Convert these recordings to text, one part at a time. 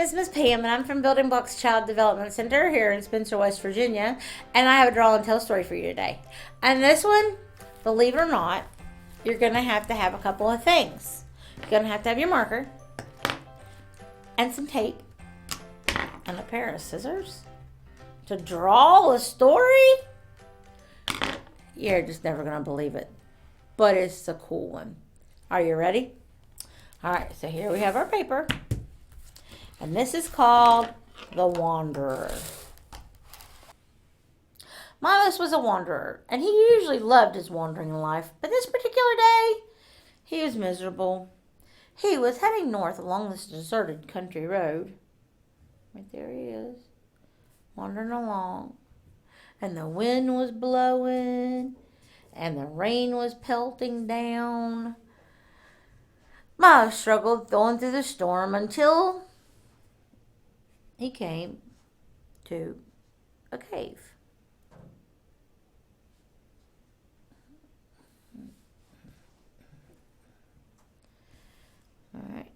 is Miss Pam, and I'm from Building Blocks Child Development Center here in Spencer, West Virginia. And I have a draw and tell story for you today. And this one, believe it or not, you're going to have a couple of things. You're going to have your marker and some tape and a pair of scissors to draw a story. You're just never going to believe it. But it's a cool one. Are you ready? All right, so here we have our paper. And this is called The Wanderer. Milos was a wanderer, and he usually loved his wandering life. But this particular day, he was miserable. He was heading north along this deserted country road. Right there he is, wandering along. And the wind was blowing, and the rain was pelting down. Milos struggled going through the storm until he came to a cave. All right.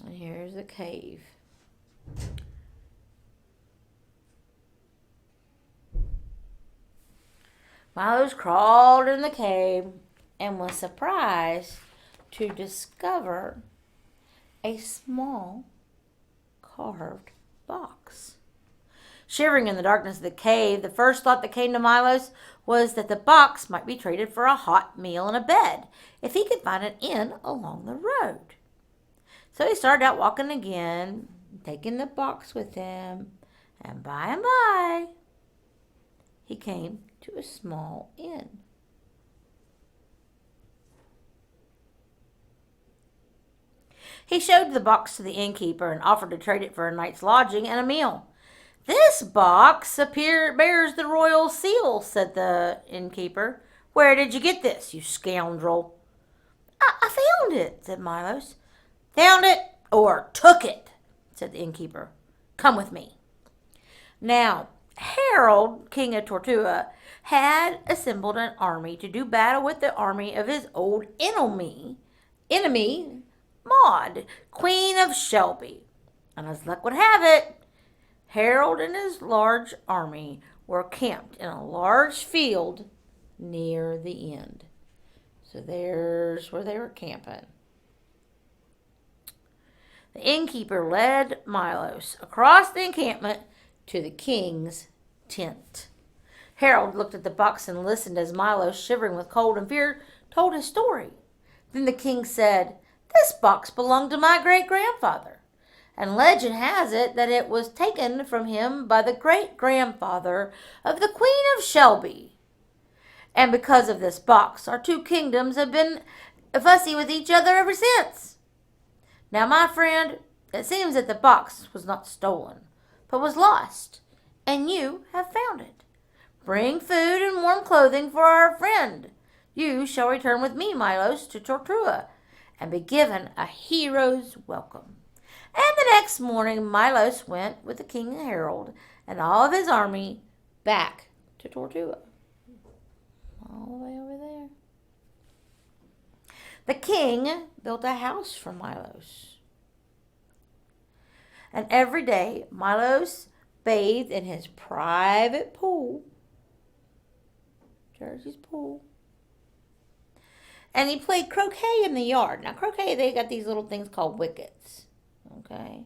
And here's the cave. Milos crawled in the cave and was surprised to discover a small carved box. Shivering in the darkness of the cave, the first thought that came to Milos was that the box might be traded for a hot meal and a bed if he could find an inn along the road. So he started out walking again, taking the box with him, and by, he came to a small inn. He showed the box to the innkeeper and offered to trade it for a night's lodging and a meal. "This box bears the royal seal," said the innkeeper. "Where did you get this, you scoundrel?" I found it," said Milos. "Found it or took it," said the innkeeper. "Come with me." Now, Harold, king of Tortuga, had assembled an army to do battle with the army of his old enemy, Maud, Queen of Shelby. And as luck would have it, Harold and his large army were camped in a large field near the end. So there's where they were camping. The innkeeper led Milos across the encampment to the king's tent. Harold looked at the box and listened as Milos, shivering with cold and fear, told his story. Then the king said, "This box belonged to my great-grandfather, and legend has it that it was taken from him by the great-grandfather of the Queen of Shelby. And because of this box, our two kingdoms have been fussy with each other ever since. Now, my friend, it seems that the box was not stolen, but was lost, and you have found it. Bring food and warm clothing for our friend. You shall return with me, Milos, to Tortuga, and be given a hero's welcome." And the next morning, Milos went with the King Harold and all of his army back to Tortuga. All the way over there. The king built a house for Milos. And every day, Milos bathed in his private pool, Jersey's pool. And he played croquet in the yard. Now, croquet, they got these little things called wickets. Okay?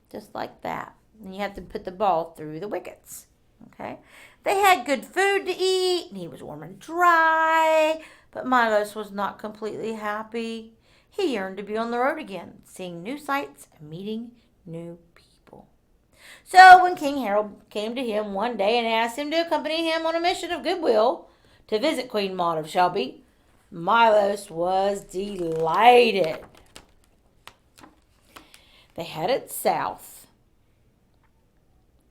Just like that. And you have to put the ball through the wickets. Okay? They had good food to eat, and he was warm and dry. But Milos was not completely happy. He yearned to be on the road again, seeing new sights and meeting new people. So when King Harold came to him one day and asked him to accompany him on a mission of goodwill to visit Queen Maud of Shelby, Milos was delighted. They headed south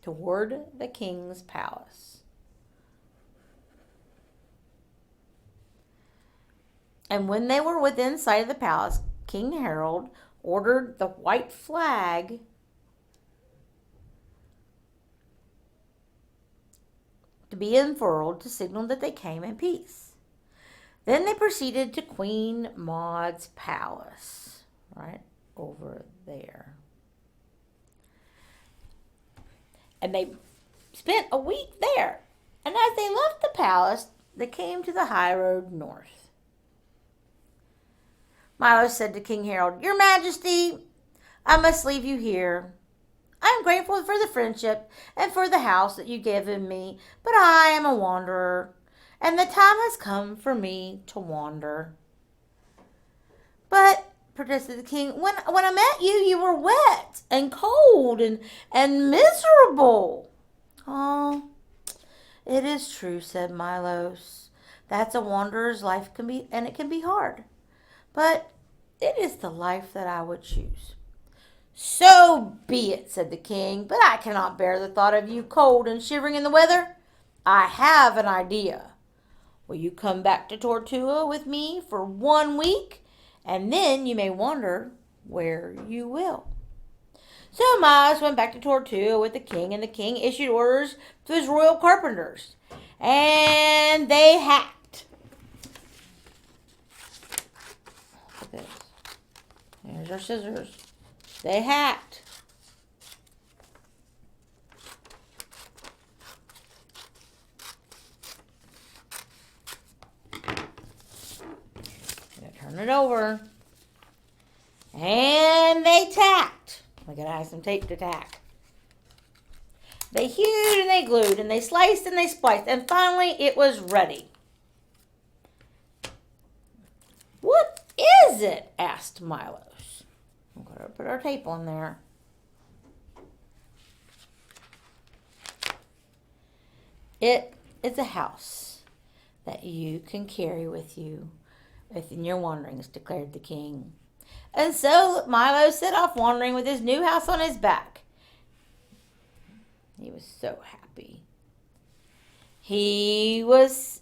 toward the king's palace. And when they were within sight of the palace, King Harold ordered the white flag to be unfurled to signal that they came in peace. Then they proceeded to Queen Maud's palace, right over there. And they spent a week there. And as they left the palace, they came to the high road north. Milo said to King Harold, "Your Majesty, I must leave you here. I am grateful for the friendship and for the house that you've given me, but I am a wanderer, and the time has come for me to wander." "But," protested the king, when I met you, you were wet and cold and miserable." "Oh, it is true," said Milos. "That's a wanderer's life and it can be hard. But it is the life that I would choose." "So be it," said the king, "but I cannot bear the thought of you cold and shivering in the weather. I have an idea. Will you come back to Tortuga with me for 1 week, and then you may wander where you will." So Milos went back to Tortuga with the king, and the king issued orders to his royal carpenters, and they hacked. Look at this. There's our scissors. They hacked. Turn it over. And they tacked. We're going to have some tape to tack. They hewed and they glued and they sliced and they spliced. And finally it was ready. "What is it?" asked Milos. We're going to put our tape on there. "It is a house that you can carry with you within your wanderings," declared the king. And so Milo set off wandering with his new house on his back. He was so happy. He was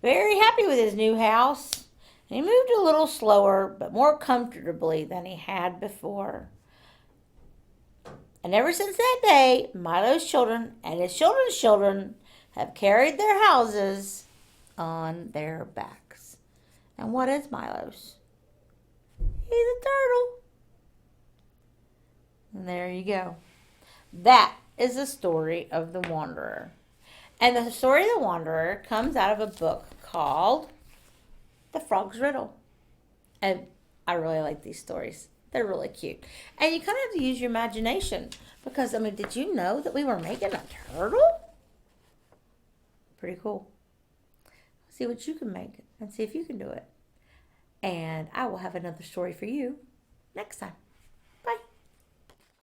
very happy with his new house. And he moved a little slower, but more comfortably than he had before. And ever since that day, Milo's children and his children's children have carried their houses on their backs. And what is Milos? He's a turtle. And there you go. That is the story of the Wanderer. And the story of the Wanderer comes out of a book called The Frog's Riddle. And I really like these stories. They're really cute. And you kind of have to use your imagination. Because, I mean, did you know that we were making a turtle? Pretty cool. See what you can make and see if you can do it. And I will have another story for you next time.